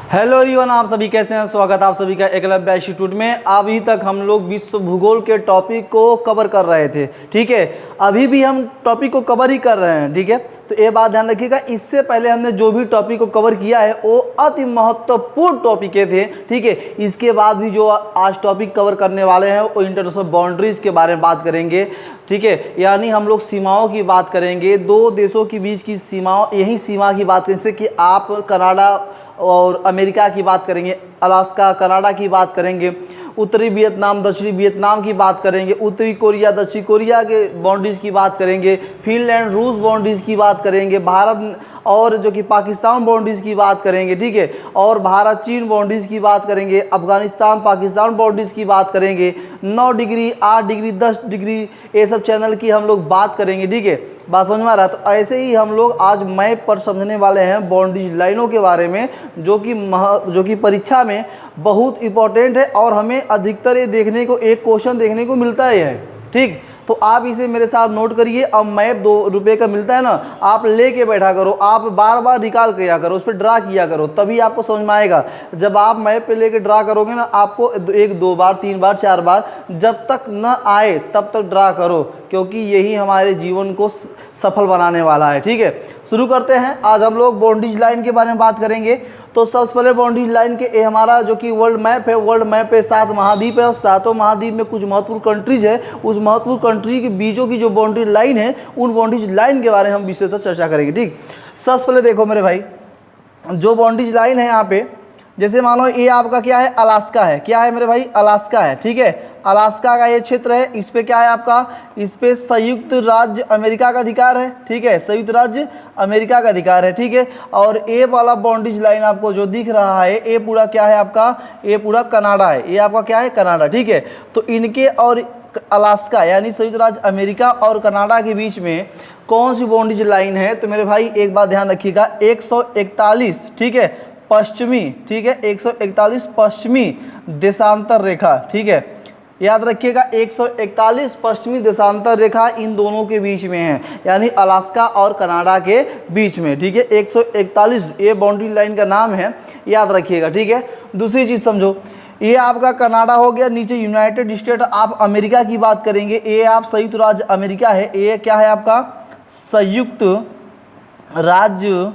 Hello everyone, आप सभी कैसे हैं। स्वागत है आप सभी का एकलव्य इंस्टीट्यूट में। अभी तक हम लोग विश्व भूगोल के टॉपिक को कवर कर रहे थे, ठीक है। अभी भी हम टॉपिक को कवर ही कर रहे हैं, ठीक है। तो ये बात ध्यान रखिएगा, इससे पहले हमने जो भी टॉपिक को कवर किया है वो अति महत्वपूर्ण टॉपिक थे, ठीक है। इसके बाद भी जो आज टॉपिक कवर करने वाले हैं वो इंटरनेशनल बाउंड्रीज के बारे में बात करेंगे, ठीक है। यानी हम लोग सीमाओं की बात करेंगे, दो देशों के बीच की सीमाओं, यही सीमा की बात करें, जैसे कि आप कनाडा और अमेरिका की बात करेंगे, अलास्का कनाडा की बात करेंगे, उत्तरी वियतनाम दक्षिणी वियतनाम की बात करेंगे, उत्तरी कोरिया दक्षिणी कोरिया के बाउंड्रीज की बात करेंगे, फिनलैंड रूस बाउंड्रीज की बात करेंगे, भारत और जो कि पाकिस्तान बाउंड्रीज की बात करेंगे, ठीक है। और भारत चीन बाउंड्रीज की बात करेंगे, अफगानिस्तान पाकिस्तान बाउंड्रीज की बात करेंगे, 9 डिग्री 8 डिग्री 10 डिग्री ये सब चैनल की हम लोग बात करेंगे, ठीक है। बात समझ में आ रहा है। तो ऐसे ही हम लोग आज मैप पर समझने वाले हैं बाउंड्री लाइनों के बारे में, जो कि परीक्षा में बहुत इंपॉर्टेंट है और हमें अधिकतर ये देखने को एक क्वेश्चन देखने को मिलता है, ठीक। तो आप इसे मेरे साथ नोट करिए। अब मैप 2 रुपये का मिलता है ना, आप लेके बैठा करो, आप बार बार रिकॉल किया करो, उस पर ड्रा किया करो, तभी आपको समझ में आएगा। जब आप मैप पे लेके ड्रा करोगे ना, आपको 1 2 बार 3 बार 4 बार जब तक न आए तब तक ड्रा करो, क्योंकि यही हमारे जीवन को सफल बनाने वाला है, ठीक है। शुरू करते हैं। आज हम लोग बाउंड्रीज लाइन के बारे में बात करेंगे। तो सबसे पहले बाउंड्री लाइन के हमारा जो कि वर्ल्ड मैप है, वर्ल्ड मैप पे 7 महाद्वीप है और 7 महाद्वीप में कुछ महत्वपूर्ण कंट्रीज है। उस महत्वपूर्ण कंट्री के बीचों की जो बाउंड्री लाइन है, उन बाउंड्री लाइन के बारे में हम विशेषतः चर्चा करेंगे, ठीक। सबसे पहले देखो मेरे भाई, जो बाउंड्री लाइन है यहाँ पे, जैसे मानो ये आपका क्या है, अलास्का है। क्या है मेरे भाई, अलास्का है, ठीक है। अलास्का का ये क्षेत्र है, इस पे क्या है आपका, इस पे संयुक्त राज्य अमेरिका का अधिकार है, ठीक है। संयुक्त राज्य अमेरिका का अधिकार है, ठीक है। और ये वाला बाउंड्रीज लाइन आपको जो दिख रहा है, ये पूरा क्या है आपका, ये पूरा कनाडा है। ये आपका क्या है, कनाडा, ठीक है। तो इनके और अलास्का यानी संयुक्त राज्य अमेरिका और कनाडा के बीच में कौन सी बाउंड्रीज लाइन है, तो मेरे भाई एक बात ध्यान रखिएगा, 141, ठीक है, पश्चिमी, ठीक है, 141 पश्चिमी देशांतर रेखा, ठीक है। याद रखिएगा 141 पश्चिमी देशांतर रेखा इन दोनों के बीच में है, यानी अलास्का और कनाडा के बीच में, ठीक है। 141 ये बाउंड्री लाइन का नाम है, याद रखिएगा, ठीक है। दूसरी चीज़ समझो, ये आपका कनाडा हो गया, नीचे यूनाइटेड स्टेट आप अमेरिका की बात करेंगे, ये आप संयुक्त राज्य अमेरिका है, ये क्या है आपका, संयुक्त राज्य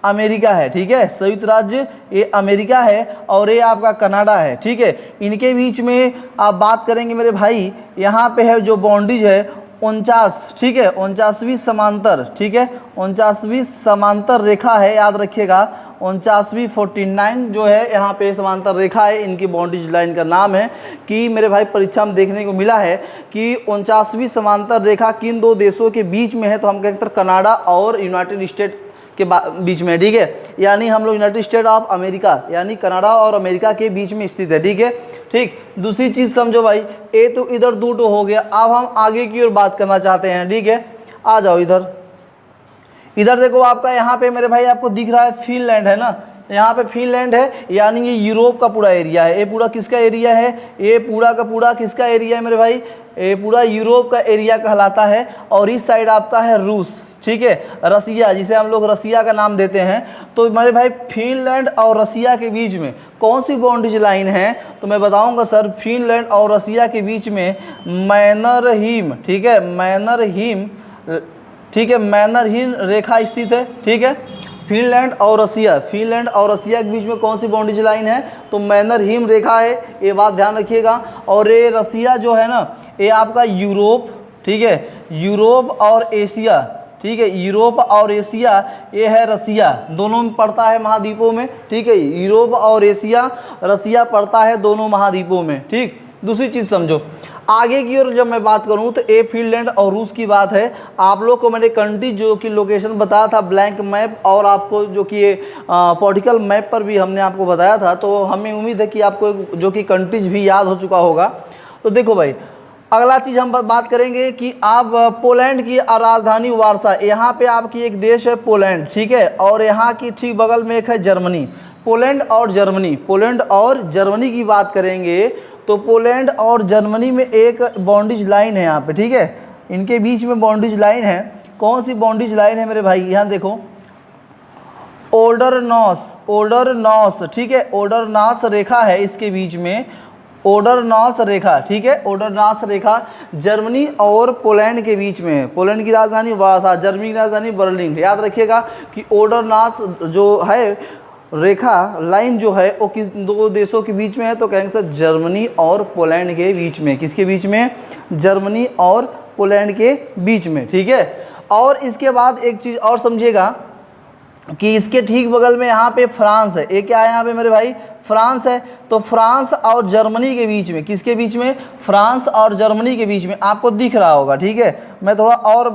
अमेरिका है, ठीक है। संयुक्त राज्य ये अमेरिका है और ये आपका कनाडा है, ठीक है। इनके बीच में आप बात करेंगे मेरे भाई, यहाँ पे है जो बाउंड्रीज है 49, ठीक है, 49वीं समांतर, ठीक है, 49वीं समांतर रेखा है, याद रखिएगा। 49वीं 49 जो है यहाँ पे समांतर रेखा है, इनकी बाउंड्रीज लाइन का नाम है। कि मेरे भाई परीक्षा में देखने को मिला है कि 49वीं समांतर रेखा किन 2 देशों के बीच में है, तो हम कह सकते हैं कनाडा और यूनाइटेड स्टेट के बीच में, ठीक है। यानी हम लोग यूनाइटेड स्टेट ऑफ अमेरिका यानी कनाडा और अमेरिका के बीच में स्थित है, ठीक है, ठीक। दूसरी चीज़ समझो भाई, ये तो इधर 2 तो हो गया। अब हम आगे की ओर बात करना चाहते हैं, ठीक है। आ जाओ इधर, इधर देखो आपका यहाँ पे मेरे भाई आपको दिख रहा है फिनलैंड है ना, यहाँ पे फिनलैंड है, यानी ये यूरोप का पूरा एरिया है। ये पूरा किसका एरिया है, ये पूरा का पूरा किसका एरिया है मेरे भाई, ये पूरा यूरोप का एरिया कहलाता है। और इस साइड आपका है रूस, ठीक है, रसिया, जिसे हम लोग रसिया का नाम देते हैं। तो मेरे भाई फिनलैंड और रसिया के बीच में कौन सी बाउंड्री लाइन है, तो मैं बताऊंगा सर, फिनलैंड और रसिया के बीच में मैनरहीम, ठीक है, मैनरहीम, ठीक है, मैनरहीम रेखा स्थित है, ठीक है। फिनलैंड और रसिया के बीच में कौन सी बाउंड्री लाइन है, तो मैनरहीम रेखा है, ये बात ध्यान रखिएगा। और ये रसिया जो है ना, ये आपका यूरोप, ठीक है, यूरोप और एशिया, ठीक है, यूरोप और एशिया ये है रसिया, दोनों में पड़ता है महाद्वीपों में, ठीक है। यूरोप और एशिया, रसिया पड़ता है दोनों महाद्वीपों में, ठीक। दूसरी चीज़ समझो, आगे की ओर जब मैं बात करूं तो ये फिनलैंड और रूस की बात है। आप लोग को मैंने कंट्री जो कि लोकेशन बताया था ब्लैंक मैप, और आपको जो कि ये पॉलिटिकल मैप पर भी हमने आपको बताया था, तो हमें उम्मीद है कि आपको जो कि कंट्रीज भी याद हो चुका होगा। तो देखो भाई, अगला चीज़ हम बात करेंगे कि आप पोलैंड की राजधानी वारसा, यहाँ पे आपकी एक देश है पोलैंड, ठीक है। और यहाँ की ठीक बगल में एक है जर्मनी। पोलैंड और जर्मनी की बात करेंगे तो पोलैंड और जर्मनी में एक बाउंड्रीज लाइन है यहाँ पे, ठीक है। इनके बीच में बाउंड्रीज लाइन है। कौन सी बाउंड्रीज लाइन है मेरे भाई, यहाँ देखो, ओडरनॉस, ठीक है, ओडरनॉस रेखा है इसके बीच में, ओडरनॉस रेखा, ठीक है, ओडरनॉस रेखा जर्मनी और पोलैंड के बीच में है। पोलैंड की राजधानी वार्सा, जर्मनी की राजधानी बर्लिन। याद रखिएगा कि ओडरनॉस जो है रेखा लाइन जो है वो किस दो देशों के बीच में है, तो कहेंगे सर जर्मनी और पोलैंड के बीच में। किसके बीच में? जर्मनी और पोलैंड के बीच में, ठीक है। और इसके बाद एक चीज़ और समझिएगा कि इसके ठीक बगल में यहाँ पे फ्रांस है। ये क्या है यहाँ पे मेरे भाई? फ्रांस है। तो फ्रांस और जर्मनी के बीच में, किसके बीच में? फ्रांस और जर्मनी के बीच में। आपको दिख रहा होगा, ठीक है। मैं थोड़ा और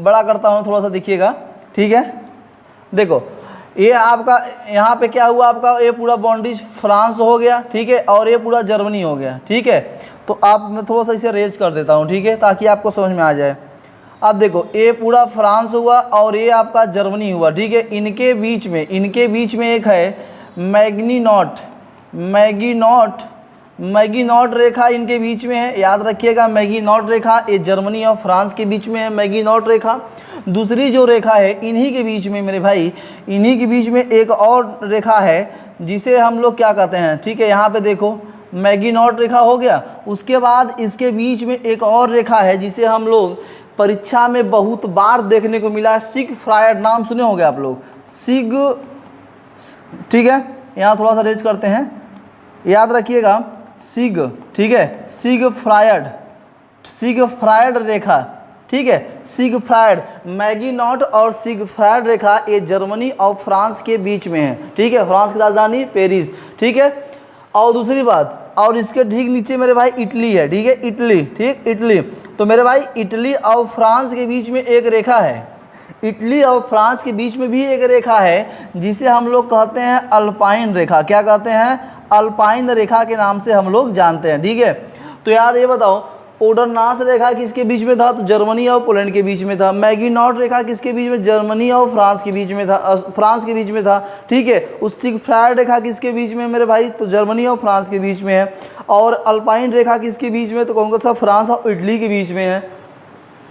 बड़ा करता हूँ, थोड़ा सा दिखिएगा, ठीक है। देखो ये आपका यहाँ पे क्या हुआ, आपका ये पूरा बाउंड्री फ्रांस हो गया, ठीक है, और ये पूरा जर्मनी हो गया, ठीक है। तो आप मैं थोड़ा सा इसे रेज कर देता हूँ, ठीक है, ताकि आपको समझ में आ जाए। अब देखो ये पूरा फ्रांस हुआ और ये आपका जर्मनी हुआ, ठीक है। इनके बीच में एक है मैगीनॉट रेखा इनके बीच में है। याद रखिएगा मैगीनॉट रेखा ये जर्मनी और फ्रांस के बीच में है, मैगीनॉट रेखा। दूसरी जो रेखा है इन्हीं के बीच में मेरे भाई, इन्हीं के बीच में एक और रेखा है जिसे हम लोग क्या कहते हैं, ठीक है। यहाँ पे देखो मैगीनॉट रेखा हो गया। उसके बाद इसके बीच में एक और रेखा है जिसे हम लोग परीक्षा में बहुत बार देखने को मिला है, सिगफ्रायड। नाम सुने होंगे आप लोग, ठीक है। यहाँ थोड़ा सा रेज करते हैं, याद रखिएगा ठीक है, सिगफ्रायड रेखा, ठीक है, सिगफ्रायड। मैगीनॉट और सिगफ्रायड रेखा ये जर्मनी और फ्रांस के बीच में है, ठीक है। फ्रांस की राजधानी पेरिस, ठीक है। और दूसरी बात, और इसके ठीक नीचे मेरे भाई इटली है, ठीक है, इटली। तो मेरे भाई इटली और फ्रांस के बीच में एक रेखा है, इटली और फ्रांस के बीच में भी एक रेखा है जिसे हम लोग कहते हैं अल्पाइन रेखा। क्या कहते हैं? अल्पाइन रेखा के नाम से हम लोग जानते हैं, ठीक है। तो यार ये बताओ ओडरनॉस रेखा किसके बीच में था? तो जर्मनी और पोलैंड के बीच में था। मैगीनॉट रेखा किसके बीच में? जर्मनी और फ्रांस के बीच में था, फ्रांस के बीच में था, ठीक है। उस सिगफ्रायड रेखा किसके बीच में मेरे भाई? तो जर्मनी और फ्रांस के बीच में है। और अल्पाइन रेखा किसके बीच में? तो कहूँगा सब फ्रांस और इटली के बीच में है,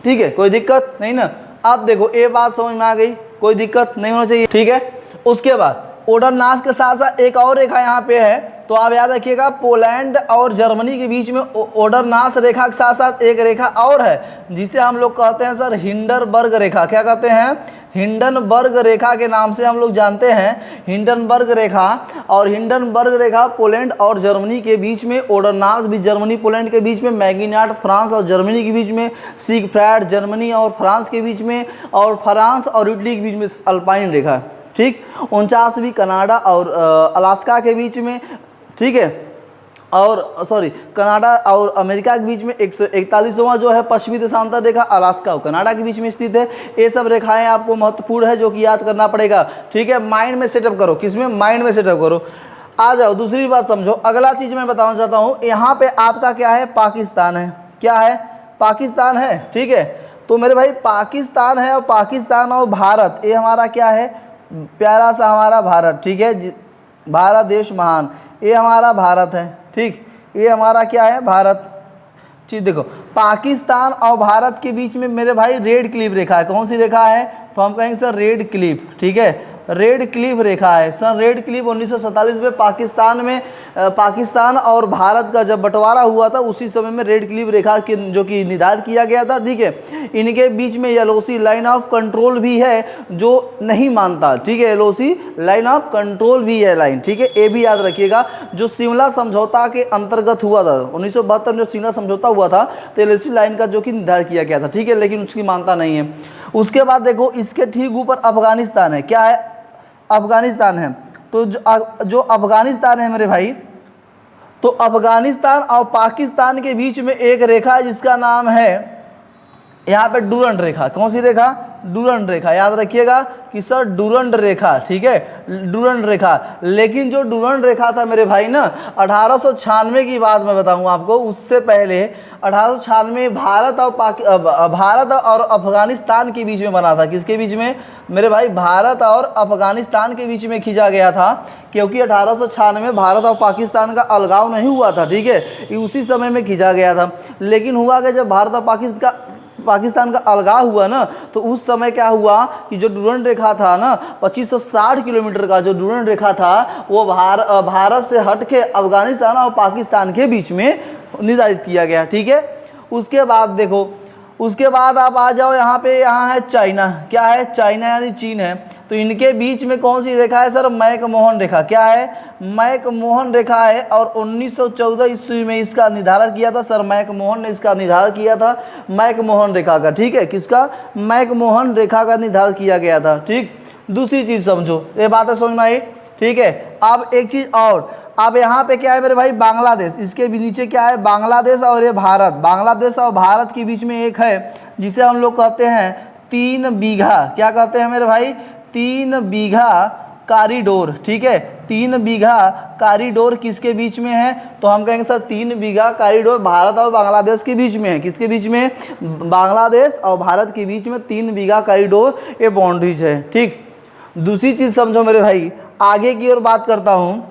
ठीक है। कोई दिक्कत नहीं ना? अब देखो ये बात समझ में आ गई, कोई दिक्कत नहीं होना चाहिए, ठीक है। उसके बाद ओडरनॉस के साथ साथ एक और रेखा यहाँ पे है, तो आप याद रखिएगा पोलैंड और जर्मनी के बीच में ओडरनॉस रेखा के साथ साथ एक रेखा और है जिसे हम लोग कहते हैं सर हिंडनबर्ग रेखा। क्या कहते हैं? हिंडनबर्ग रेखा के नाम से हम लोग जानते हैं, हिंडनबर्ग रेखा। और हिंडनबर्ग रेखा पोलैंड और जर्मनी के बीच में, ओडरनॉस भी जर्मनी पोलैंड के बीच में, मैगीनॉट फ्रांस और जर्मनी के बीच में, सिगफ्रायड जर्मनी और फ्रांस के बीच में, और फ्रांस और इटली के बीच में अल्पाइन रेखा, ठीक। 49वीं कनाडा और अलास्का के बीच में, ठीक है। और सॉरी कनाडा और अमेरिका के बीच में 141वां जो है पश्चिमी देशांतर रेखा अलास्का और कनाडा के बीच में स्थित है। ये सब रेखाएं आपको महत्वपूर्ण है जो कि याद करना पड़ेगा, ठीक है। माइंड में सेटअप करो, किसमें? माइंड में सेटअप करो। आ जाओ दूसरी बात समझो। अगला चीज़ मैं बताना चाहता हूँ, यहाँ पे आपका क्या है? पाकिस्तान है। क्या है? पाकिस्तान है, ठीक है। तो मेरे भाई पाकिस्तान है, और पाकिस्तान और भारत ये हमारा क्या है? प्यारा सा हमारा भारत, ठीक है। भारत देश महान, ये हमारा भारत है, ठीक। ये हमारा क्या है? भारत, ठीक। देखो पाकिस्तान और भारत के बीच में मेरे भाई रेड क्लिफ रेखा है। कौन सी रेखा है? तो हम कहेंगे सर रेड क्लिफ, ठीक है। रेड क्लिफ रेखा है सर। रेड क्लिफ 1947 में पाकिस्तान और भारत का जब बंटवारा हुआ था उसी समय में रेड क्लिफ रेखा की जो कि निर्धारित किया गया था, ठीक है। इनके बीच में एलओसी लाइन ऑफ कंट्रोल भी है जो नहीं मानता, ठीक है। एलओसी लाइन ऑफ कंट्रोल भी है लाइन, ठीक है। ये भी याद रखिएगा। जो शिमला समझौता के अंतर्गत हुआ था 1972 में, जो शिमला समझौता हुआ था तो एलओसी लाइन का जो कि निर्धारित किया गया था, ठीक है, लेकिन उसकी मानता नहीं है। उसके बाद देखो इसके ठीक ऊपर अफगानिस्तान है। क्या है? अफगानिस्तान है। तो जो अफगानिस्तान है मेरे भाई, तो अफगानिस्तान और पाकिस्तान के बीच में एक रेखा है जिसका नाम है यहाँ पे डूरंड रेखा। कौन सी रेखा? डूरंड रेखा। याद रखिएगा कि सर डूरंड रेखा, ठीक है, डूरंड रेखा। लेकिन जो डूरंड रेखा था मेरे भाई ना, 1896 की बात मैं बताऊँ आपको, उससे पहले 1896 भारत और अफगानिस्तान के बीच में बना था। किसके बीच में मेरे भाई? भारत और अफगानिस्तान के बीच में खींचा गया था, क्योंकि 1896 में भारत और पाकिस्तान का अलगाव नहीं हुआ था, ठीक है। ये उसी समय में खींचा गया था। लेकिन हुआ कि जब भारत और पाकिस्तान का अलगाव हुआ ना, तो उस समय क्या हुआ कि जो डुरंड रेखा था ना 2560 किलोमीटर का जो डुरंड रेखा था वो भारत से हट के अफगानिस्तान और पाकिस्तान के बीच में निर्धारित किया गया। ठीक है, उसके बाद देखो, उसके बाद आप आ जाओ यहाँ पे, यहाँ है चाइना। क्या है? चाइना यानी चीन है। तो इनके बीच में कौन सी रेखा है सर? मैकमोहन रेखा। क्या है? मैकमोहन रेखा है। और 1914 ईस्वी में इसका निर्धारण किया था सर मैकमोहन ने इसका निर्धारण किया था, मैकमोहन रेखा का। ठीक है, किसका? मैकमोहन रेखा का निर्धारण किया गया था। ठीक, दूसरी चीज़ समझो, ये बातें समझ में आई? ठीक है, अब एक चीज़ और, अब यहाँ पे क्या है मेरे भाई? बांग्लादेश। इसके भी नीचे क्या है? बांग्लादेश और ये भारत। बांग्लादेश और भारत के बीच में एक है जिसे हम लोग कहते हैं 3 बीघा। क्या कहते हैं मेरे भाई? 3 बीघा कॉरिडोर। ठीक है, 3 बीघा कॉरिडोर किसके बीच में है? तो हम कहेंगे सर 3 बीघा कॉरिडोर भारत और बांग्लादेश के बीच में है। किसके बीच में? बांग्लादेश और भारत के बीच में 3 बीघा कॉरिडोर ये बाउंड्रीज है। ठीक, दूसरी चीज़ समझो मेरे भाई, आगे की ओर बात करता हूँ।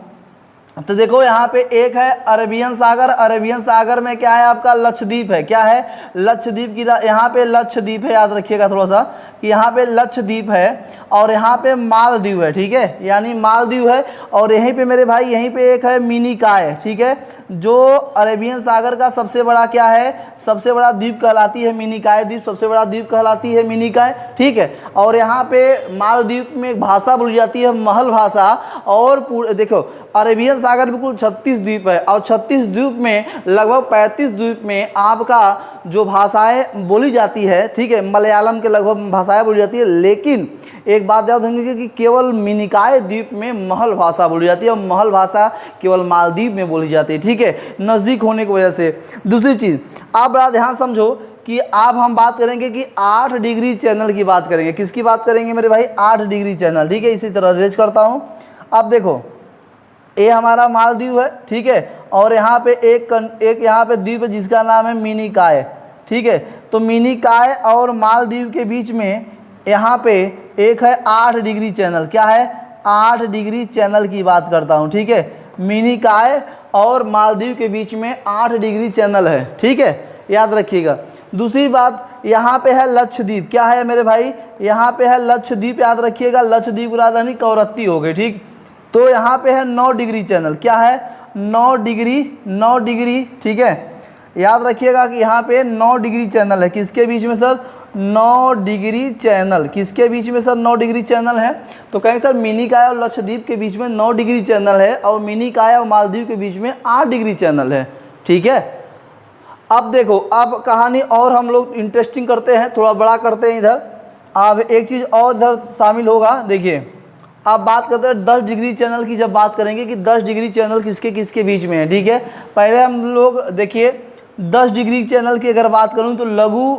तो देखो यहाँ पे एक है अरेबियन सागर। अरेबियन सागर में क्या है? आपका लक्षद्वीप है। क्या है? लक्षद्वीप की, यहाँ पे लक्षद्वीप है, याद रखिएगा थोड़ा सा कि यहाँ पे लक्षद्वीप है और यहाँ पे मालदीव है। ठीक है, यानी मालदीव है। और यहीं पे मेरे भाई, यहीं पे एक है मिनिकॉय। ठीक है, जो अरेबियन सागर का सबसे बड़ा क्या है? सबसे बड़ा द्वीप कहलाती है मिनिकॉय द्वीप, सबसे बड़ा द्वीप कहलाती है मिनिकॉय। ठीक है, और यहाँ पे मालदीव में एक भाषा बोली जाती है महल भाषा। और देखो अरेबियन सागर में कुल 36 द्वीप है और 36 द्वीप में लगभग 35 द्वीप में आपका जो भाषाएं बोली जाती है, ठीक है, मलयालम के लगभग भाषाएं बोली जाती है। लेकिन एक बात याद रखिए कि केवल मिनिकॉय द्वीप में महल भाषा बोली जाती है और महल भाषा केवल मालदीव में बोली जाती है। ठीक है, नज़दीक होने की वजह से। दूसरी चीज़ आप बड़ा ध्यान समझो कि अब हम बात करेंगे कि 8 डिग्री चैनल की बात करेंगे। किसकी बात करेंगे मेरे भाई? 8 डिग्री चैनल। ठीक है, इसी तरह रेज करता हूँ। अब देखो ये हमारा मालदीव है। ठीक है, और यहाँ पे एक यहाँ पे द्वीप है जिसका नाम है मिनिकॉय। ठीक है, तो मिनिकॉय और मालदीव के बीच में यहाँ पे एक है 8 डिग्री चैनल। क्या है? 8 डिग्री चैनल की बात करता हूँ। ठीक है, मिनिकॉय और मालदीव के बीच में 8 डिग्री चैनल है। ठीक है, याद रखिएगा। दूसरी बात, यहाँ पे है लक्षद्वीप। क्या है मेरे भाई? यहाँ पे है लक्षद्वीप, याद रखिएगा। लक्षद्वीप की राजधानी कवरत्ती हो गई। ठीक, तो यहाँ पे है 9 डिग्री चैनल। क्या है? 9 डिग्री। ठीक है, याद रखिएगा कि यहाँ पे 9 डिग्री चैनल है। किसके बीच में सर? 9 degree channel. किसके बीच में सर 9 डिग्री चैनल है? तो कहेंगे सर मिनिकॉय और लक्षद्वीप के बीच में 9 डिग्री चैनल है और मिनिकॉय और मालदीव के बीच में 8 डिग्री चैनल है। ठीक है, अब देखो, अब कहानी और हम लोग इंटरेस्टिंग करते हैं, थोड़ा बड़ा करते हैं इधर। अब एक चीज़ और इधर शामिल होगा। देखिए, अब बात करते हैं 10 डिग्री चैनल की। जब बात करेंगे कि 10 डिग्री चैनल किसके किसके बीच में है। ठीक है, पहले हम लोग देखिए 10 डिग्री चैनल की अगर बात करूं तो लघु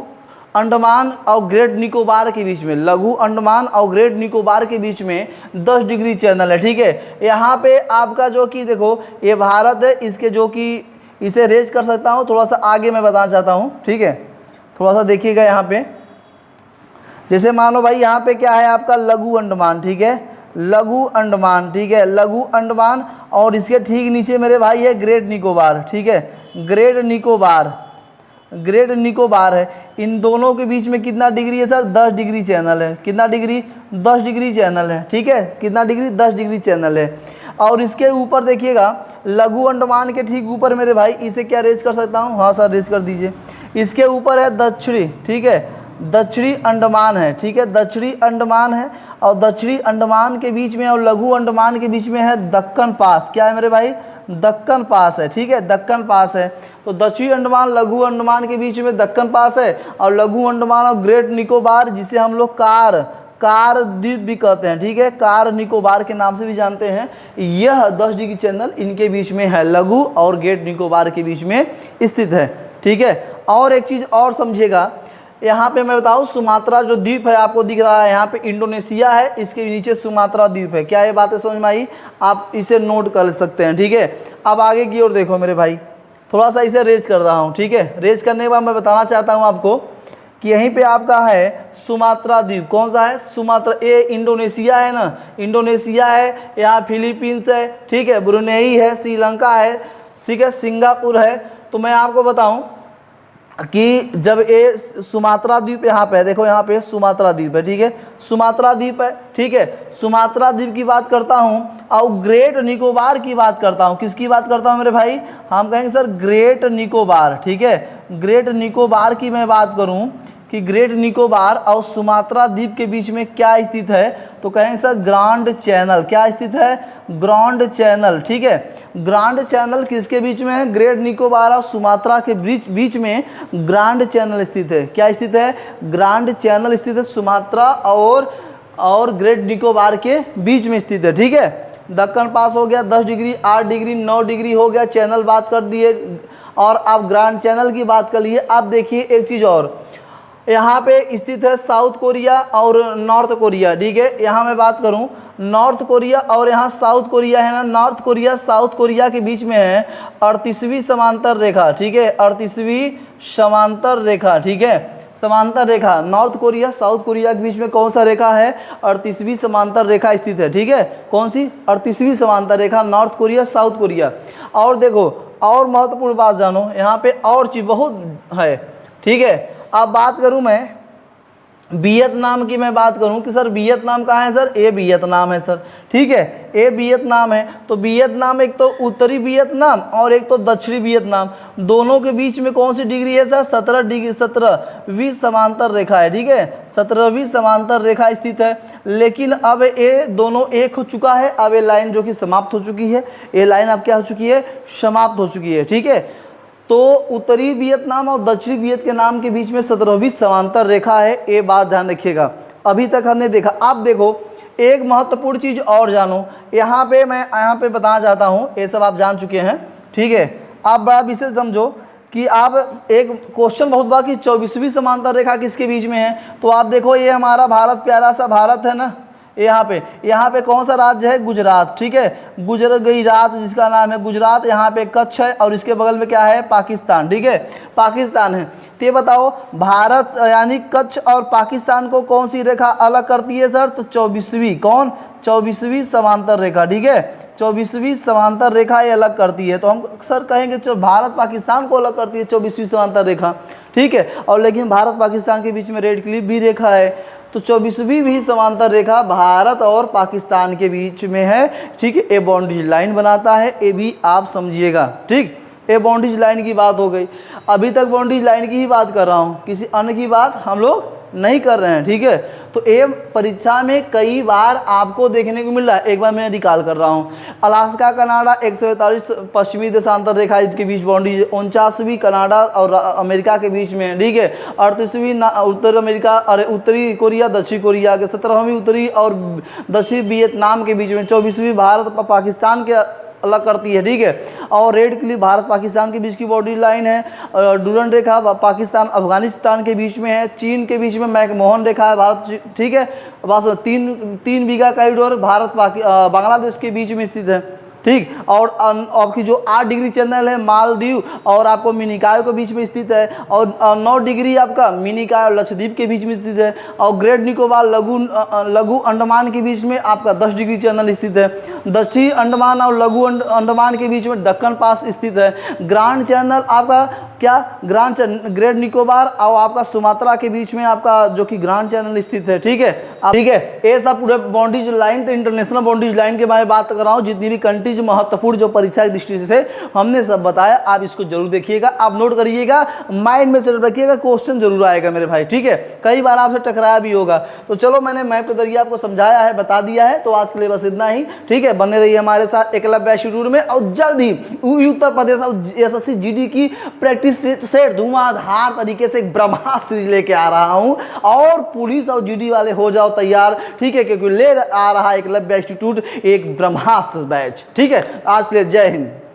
अंडमान और ग्रेट निकोबार के बीच में, लघु अंडमान और ग्रेट निकोबार के बीच में 10 डिग्री चैनल है। ठीक है, यहाँ पे आपका जो कि देखो ये भारत है, इसके जो कि इसे रेज कर सकता हूँ, थोड़ा सा आगे मैं बताना चाहता हूँ। ठीक है, थोड़ा सा देखिएगा यहाँ पे, जैसे मान लो भाई यहाँ पे क्या है आपका लघु अंडमान। ठीक है, लघु अंडमान। ठीक है, लघु अंडमान और इसके ठीक नीचे मेरे भाई है ग्रेट निकोबार। ठीक है, ग्रेट निकोबार है। इन दोनों के बीच में कितना डिग्री है सर? 10 डिग्री चैनल है। कितना डिग्री? 10 डिग्री चैनल है। ठीक है, कितना डिग्री? 10 डिग्री चैनल है। और इसके ऊपर देखिएगा लघु अंडमान के ठीक ऊपर मेरे भाई, इसे क्या रेज कर सकता हूँ? हाँ सर, रेज कर दीजिए। इसके ऊपर है दक्षिणी। ठीक है, दक्षिणी अंडमान है। ठीक है, दक्षिणी अंडमान है और दक्षिणी अंडमान के बीच में और लघु अंडमान के बीच में है दक्कन पास। क्या है मेरे भाई? दक्कन पास है। ठीक है, दक्कन पास है। तो दक्षिणी अंडमान लघु अंडमान के बीच में दक्कन पास है और लघु अंडमान और ग्रेट निकोबार, जिसे हम लोग कार द्वीप भी कहते हैं। ठीक है, कार निकोबार के नाम से भी जानते हैं। यह 10 डिग्री चैनल इनके बीच में है, लघु और ग्रेट निकोबार के बीच में स्थित है। ठीक है, और एक चीज़ और समझिएगा, यहाँ पे मैं बताऊँ सुमात्रा जो द्वीप है आपको दिख रहा है, यहाँ पे इंडोनेशिया है, इसके नीचे सुमात्रा द्वीप है। क्या ये बातें समझ में आई? आप इसे नोट कर सकते हैं। ठीक है, अब आगे की ओर देखो मेरे भाई, थोड़ा सा इसे रेज कर रहा हूँ। ठीक है, रेज करने के बाद मैं बताना चाहता हूँ आपको कि यहीं पे आपका है सुमात्रा द्वीप। कौन सा है? सुमात्रा। ये इंडोनेशिया है ना, इंडोनेशिया है, यहाँ फिलीपींस है। ठीक है, ब्रुनेई है, श्रीलंका है। ठीक है, सिंगापुर है। तो मैं आपको बताऊँ कि जब ये सुमात्रा द्वीप यहाँ पे है, देखो यहाँ पे सुमात्रा द्वीप है, ठीक है, सुमात्रा द्वीप है, ठीक है, सुमात्रा द्वीप की बात करता हूँ और ग्रेट निकोबार की बात करता हूँ। किसकी बात करता हूँ मेरे भाई? हम कहेंगे सर ग्रेट निकोबार, ठीक है, ग्रेट निकोबार की मैं बात करूँ कि ग्रेट निकोबार और सुमात्रा द्वीप के बीच में क्या स्थित है, तो कहेंगे सर ग्रांड चैनल। क्या स्थित है? ग्रांड चैनल, ठीक है। ग्रांड चैनल किसके बीच में है? ग्रेट निकोबार और सुमात्रा के बीच में ग्रांड चैनल स्थित है। क्या स्थित है? ग्रांड चैनल स्थित है, सुमात्रा और ग्रेट निकोबार के बीच में स्थित है, ठीक है। दक्कन पास हो गया, 10 डिग्री, 8 डिग्री, 9 डिग्री हो गया, चैनल बात कर दिए और आप ग्रांड चैनल की बात कर लिए। आप देखिए एक चीज़ और, यहाँ पे स्थित है साउथ कोरिया और नॉर्थ कोरिया, ठीक है। यहाँ मैं बात करूँ नॉर्थ कोरिया और यहाँ साउथ कोरिया है ना, नॉर्थ कोरिया साउथ कोरिया के बीच में है 38वीं समांतर रेखा, ठीक है, 38वीं समांतर रेखा, ठीक है, समांतर रेखा। नॉर्थ कोरिया साउथ कोरिया के बीच में कौन सा रेखा है? 38वीं समांतर रेखा स्थित है, ठीक है। कौन सी? 38वीं समांतर रेखा, नॉर्थ कोरिया साउथ कोरिया। और देखो और महत्वपूर्ण बात जानो, यहाँ पे और चीज़ बहुत है, ठीक है। अब बात करूं मैं वियतनाम की, मैं बात करूं कि सर वियतनाम कहाँ है? सर ये वियतनाम है सर, ठीक है, ये वियतनाम है। तो वियतनाम एक तो उत्तरी वियतनाम और एक तो दक्षिणी वियतनाम, दोनों के बीच में कौन सी डिग्री है सर? 17 डिग्री, 17वीं समांतर रेखा है, ठीक है, 17वीं समांतर रेखा स्थित है। लेकिन अब ये दोनों एक हो चुका है, अब ये लाइन जो कि समाप्त हो चुकी है, ये लाइन अब क्या हो चुकी है? समाप्त हो चुकी है, ठीक है। तो उत्तरी वियतनाम और दक्षिणी वियत के नाम के बीच में 17वीं समांतर रेखा है, ये बात ध्यान रखिएगा। अभी तक हमने देखा, आप देखो एक महत्वपूर्ण चीज़ और जानो, यहाँ पे मैं यहाँ पे बताना चाहता हूँ, ये सब आप जान चुके हैं, ठीक है। आप बड़ा विशेष समझो कि आप एक क्वेश्चन बहुत बार कि 24वीं समांतर रेखा किसके बीच में है, तो आप देखो ये हमारा भारत, प्यारा सा भारत है ना, यहाँ पे कौन सा राज्य है? गुजरात, ठीक है, गुजरात जिसका नाम है गुजरात, यहाँ पे कच्छ है और इसके बगल में क्या है? पाकिस्तान, ठीक है, पाकिस्तान है। तो ये बताओ भारत यानी कच्छ और पाकिस्तान को कौन सी रेखा अलग करती है सर? तो 24वीं, कौन? 24वीं समांतर रेखा, ठीक है, 24वीं समांतर रेखा ये अलग करती है। तो हम सर कहेंगे जो भारत पाकिस्तान को अलग करती है 24वीं समांतर रेखा, ठीक है। और लेकिन भारत पाकिस्तान के बीच में रेड क्लिफ भी रेखा है, तो 24वीं भी समांतर रेखा भारत और पाकिस्तान के बीच में है, ठीक है। ए बाउंड्री लाइन बनाता है, ये भी आप समझिएगा, ठीक। ए बाउंड्री लाइन की बात हो गई, अभी तक बाउंड्री लाइन की ही बात कर रहा हूँ, किसी अन्य की बात हम लोग नहीं कर रहे हैं, ठीक है। तो ये परीक्षा में कई बार आपको देखने को मिल रहा है, एक बार मैं निकाल कर रहा हूँ। अलास्का कनाडा 143 पश्चिमी देशांतर रेखा के बीच बाउंड्री, 49वीं कनाडा और अमेरिका के बीच में, ठीक है, 38वीं उत्तर अमेरिका और उत्तरी कोरिया दक्षिण कोरिया के, 17वीं उत्तरी और दक्षिणी वियतनाम के बीच में, 24वीं भारत पाकिस्तान के अलग करती है, ठीक है। और रेड क्लिफ भारत पाकिस्तान के बीच की बाउंड्री लाइन है, डूरन रेखा पाकिस्तान अफगानिस्तान के बीच में है, चीन के बीच में मैकमोहन रेखा है भारत, ठीक है। बस तीन बीघा कॉरिडोर भारत बांग्लादेश के बीच में स्थित है, ठीक। और आपकी जो 8 डिग्री चैनल है मालदीव और आपको मिनिकॉय के बीच में स्थित है, और 9 डिग्री आपका मिनिकॉय और लक्षद्वीप के बीच में स्थित है, और ग्रेट निकोबार लघु अंडमान के बीच में आपका 10 डिग्री चैनल स्थित है। दक्षिणी अंडमान और लघु अंडमान के बीच में दक्कन पास स्थित है। ग्रांड चैनल आपका क्या? ग्रेट निकोबार और आपका सुमात्रा के बीच में आपका जो कि ग्रांड चैनल स्थित है, ठीक है, ठीक है। ये सब पूरे बाउंड्रीज लाइन, तो इंटरनेशनल बाउंड्रीज लाइन के बारे में बात कर रहा हूँ, जितनी भी कंट्रीज महत्वपूर्ण जो परीक्षा की दृष्टि से हमने सब बताया, आप इसको जरूर देखिएगा, आप नोट करिएगा, माइंड में सेट रखिएगा, क्वेश्चन जरूर आएगा मेरे भाई, ठीक है। कई बार आपसे टकराया भी होगा। तो चलो मैंने मैप के जरिए आपको समझाया है, बता दिया है, तो आज के लिए बस इतना ही, ठीक है। बने रहिए हमारे साथ एकलव्य इंस्टीट्यूट में, और जल्द ही उत्तर प्रदेश और एसएससी जीडी की प्रैक्टिस से धुआंधार तरीके से एक ब्रह्मास्त्र सीरीज लेके आ रहा हूं, और पुलिस और जीडी वाले हो जाओ तैयार, ठीक है, क्योंकि ले आ रहा है एकलव्य इंस्टीट्यूट एक ब्रह्मास्त्र बैच, ठीक है। आज के लिए जय हिंद।